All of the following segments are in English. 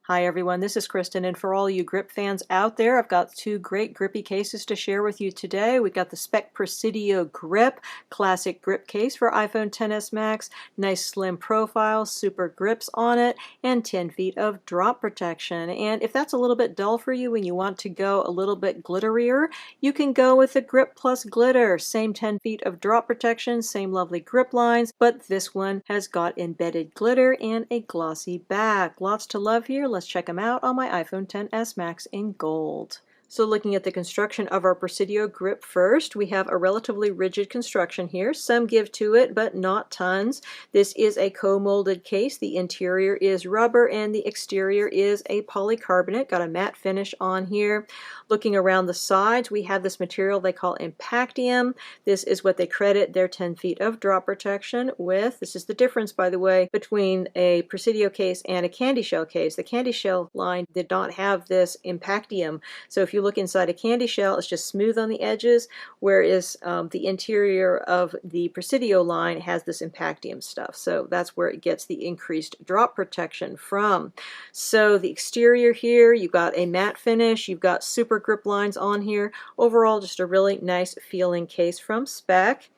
Hi everyone, this is Kristen, and for all you grip fans out there, I've got two great grippy cases to share with you today. We've got the Speck Presidio Grip Classic Grip Case for iPhone XS Max, nice slim profile, super grips on it, and 10 feet of drop protection. And if that's a little bit dull for you and you want to go a little bit glitterier, you can go with the Grip Plus Glitter. Same 10 feet of drop protection, same lovely grip lines, but this one has got embedded glitter and a glossy back. Lots to love here. Let's check them out on my iPhone XS Max in gold. So looking at the construction of our Presidio grip first, we have a relatively rigid construction here. Some give to it, but not tons. This is a co-molded case. The interior is rubber and the exterior is a polycarbonate. Got a matte finish on here. Looking around the sides, we have this material they call Impactium. This is what they credit their 10 feet of drop protection with. This is the difference, by the way, between a Presidio case and a candy shell case. The candy shell line did not have this Impactium. So if you look inside a candy shell, it's just smooth on the edges, whereas the interior of the Presidio line has this Impactium stuff. So that's where it gets the increased drop protection from. So the exterior here, you've got a matte finish, you've got super grip lines on here. Overall, just a really nice feeling case from Speck.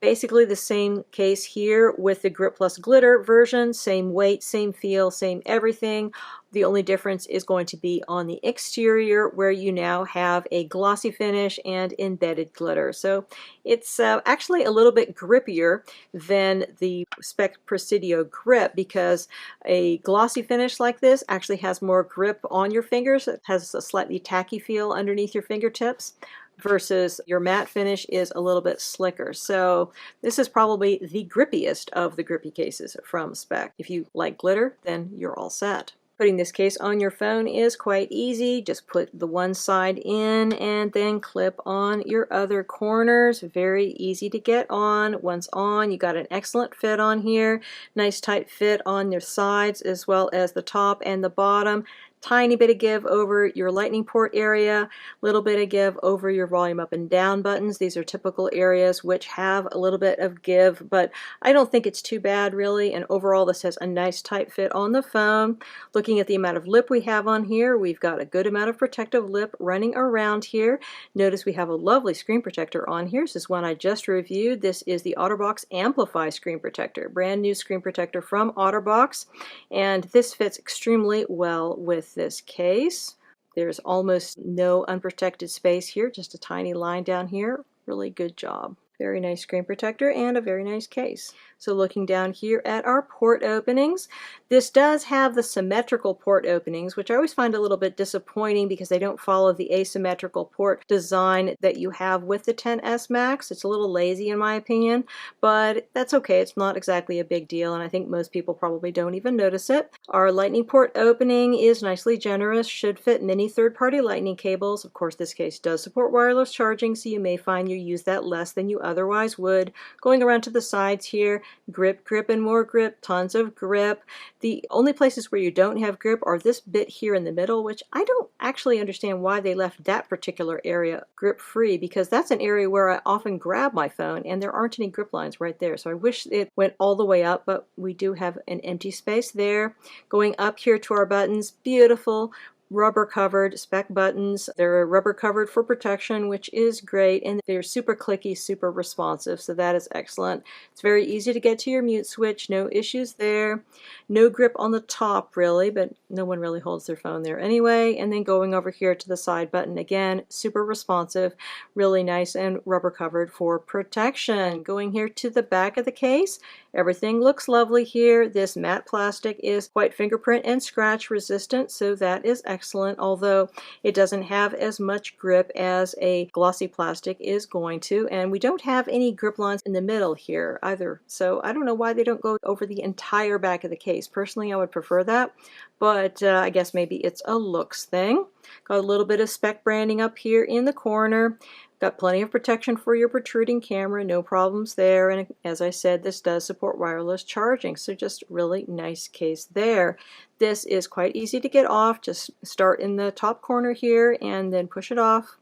Basically the same case here with the Grip Plus Glitter version, same weight, same feel, same everything. The only difference is going to be on the exterior, where you now have a glossy finish and embedded glitter. So it's actually a little bit grippier than the Speck Presidio Grip, because a glossy finish like this actually has more grip on your fingers. It has a slightly tacky feel underneath your fingertips, versus your matte finish is a little bit slicker. So this is probably the grippiest of the grippy cases from Speck. If you like glitter, then you're all set. Putting this case on your phone is quite easy. Just put the one side in and then clip on your other corners. Very easy to get on. Once on, you got an excellent fit on here. Nice tight fit on your sides as well as the top and the bottom. Tiny bit of give over your lightning port area, little bit of give over your volume up and down buttons. These are typical areas which have a little bit of give, but I don't think it's too bad really, and overall this has a nice tight fit on the phone. Looking at the amount of lip we have on here, we've got a good amount of protective lip running around here. Notice we have a lovely screen protector on here. This is one I just reviewed. This is the OtterBox Amplify screen protector, brand new screen protector from OtterBox, and this fits extremely well with this case. There's almost no unprotected space here, just a tiny line down here. Really good job. Very nice screen protector and a very nice case. So looking down here at our port openings, this does have the symmetrical port openings, which I always find a little bit disappointing because they don't follow the asymmetrical port design that you have with the XS Max. It's a little lazy in my opinion, but that's okay. It's not exactly a big deal, and I think most people probably don't even notice it. Our lightning port opening is nicely generous, should fit many third-party lightning cables. Of course, this case does support wireless charging, so you may find you use that less than you otherwise would. Going around to the sides here, grip, grip, and more grip, tons of grip. The only places where you don't have grip are this bit here in the middle, which I don't actually understand why they left that particular area grip free, because that's an area where I often grab my phone and there aren't any grip lines right there. So I wish it went all the way up, but we do have an empty space there. Going up here to our buttons, beautiful rubber covered Speck buttons. They're rubber covered for protection, which is great, and they're super clicky, super responsive, so that is excellent. It's very easy to get to your mute switch, no issues there. No grip on the top really, but no one really holds their phone there anyway. And then going over here to the side button, again, super responsive, really nice and rubber covered for protection. Going here to the back of the case, everything looks lovely here. This matte plastic is quite fingerprint and scratch resistant, so that is excellent, although it doesn't have as much grip as a glossy plastic is going to, and we don't have any grip lines in the middle here either, so I don't know why they don't go over the entire back of the case. Personally, I would prefer that, but I guess maybe it's a looks thing. Got a little bit of Speck branding up here in the corner. Got plenty of protection for your protruding camera, no problems there, and as I said, this does support wireless charging, so just really nice case there. This is quite easy to get off. Just start in the top corner here and then push it off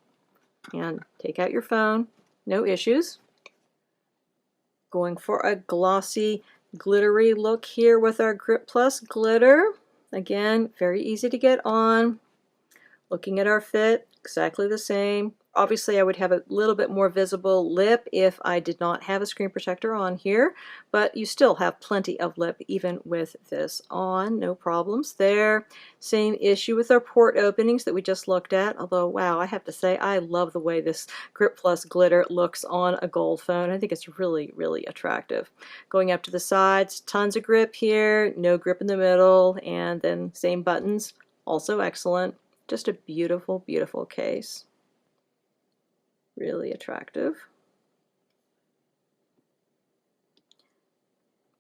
and take out your phone. No issues. Going for a glossy, glittery look here with our Grip Plus Glitter. Again, very easy to get on. Looking at our fit, exactly the same. Obviously, I would have a little bit more visible lip if I did not have a screen protector on here, but you still have plenty of lip even with this on. No problems there. Same issue with our port openings that we just looked at, although, wow, I have to say, I love the way this Grip Plus glitter looks on a gold phone. I think it's really, really attractive. Going up to the sides, tons of grip here, no grip in the middle, and then same buttons, also excellent. Just a beautiful, beautiful case. Really attractive.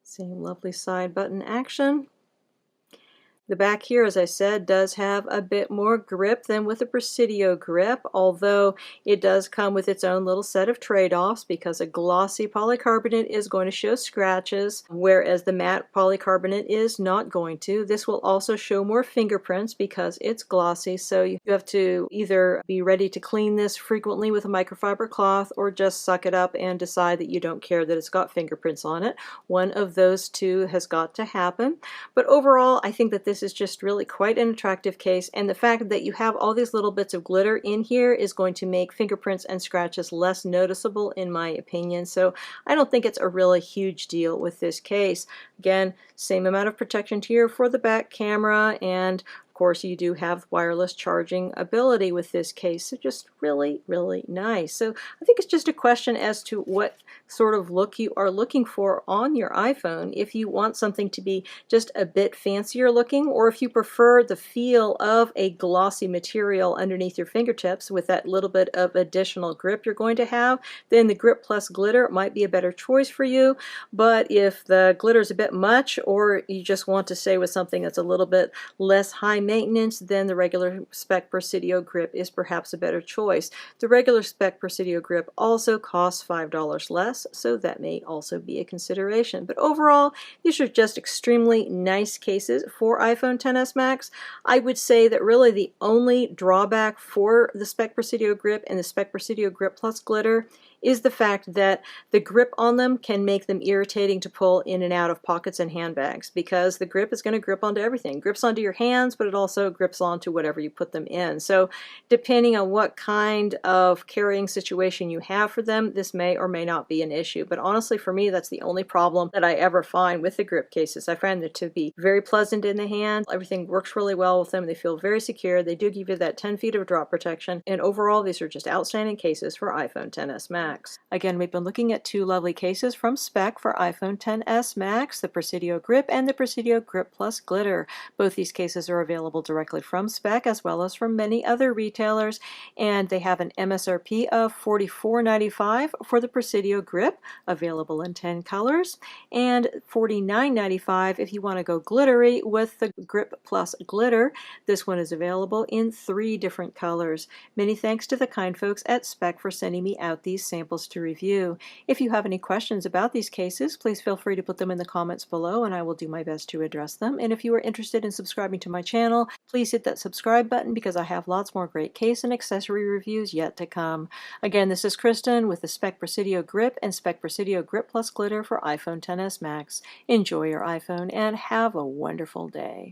Same lovely side button action. The back here, as I said, does have a bit more grip than with the Presidio grip, although it does come with its own little set of trade-offs because a glossy polycarbonate is going to show scratches, whereas the matte polycarbonate is not going to. This will also show more fingerprints because it's glossy, so you have to either be ready to clean this frequently with a microfiber cloth or just suck it up and decide that you don't care that it's got fingerprints on it. One of those two has got to happen. But overall, I think that this is just really quite an attractive case, and the fact that you have all these little bits of glitter in here is going to make fingerprints and scratches less noticeable in my opinion, so I don't think it's a really huge deal with this case. Again, same amount of protection here for the back camera, and of course you do have wireless charging ability with this case, so just really, really nice. So I think it's just a question as to what sort of look you are looking for on your iPhone. If you want something to be just a bit fancier looking, or if you prefer the feel of a glossy material underneath your fingertips with that little bit of additional grip you're going to have, then the Grip Plus glitter might be a better choice for you. But if the glitter is a bit much, or you just want to stay with something that's a little bit less high maintenance, then the regular Speck Presidio grip is perhaps a better choice. The regular Speck Presidio grip also costs $5 less, so that may also be a consideration. But overall, these are just extremely nice cases for iPhone XS Max. I would say that really the only drawback for the Speck Presidio grip and the Speck Presidio Grip Plus glitter is the fact that the grip on them can make them irritating to pull in and out of pockets and handbags, because the grip is going to grip onto everything. It grips onto your hands, but it also grips onto whatever you put them in. So depending on what kind of carrying situation you have for them, this may or may not be an issue. But honestly, for me, that's the only problem that I ever find with the grip cases. I find them to be very pleasant in the hand. Everything works really well with them. They feel very secure. They do give you that 10 feet of drop protection. And overall, these are just outstanding cases for iPhone XS Max. Again, we've been looking at two lovely cases from Speck for iPhone XS Max, the Presidio Grip and the Presidio Grip Plus Glitter. Both these cases are available directly from Speck as well as from many other retailers, and they have an MSRP of $44.95 for the Presidio Grip, available in 10 colors, and $49.95 if you want to go glittery with the Grip Plus Glitter. This one is available in 3 different colors. Many thanks to the kind folks at Speck for sending me out these samples to review. If you have any questions about these cases, please feel free to put them in the comments below and I will do my best to address them. And if you are interested in subscribing to my channel, please hit that subscribe button because I have lots more great case and accessory reviews yet to come. Again, this is Kristen with the Speck Presidio Grip and Speck Presidio Grip Plus Glitter for iPhone XS Max. Enjoy your iPhone and have a wonderful day.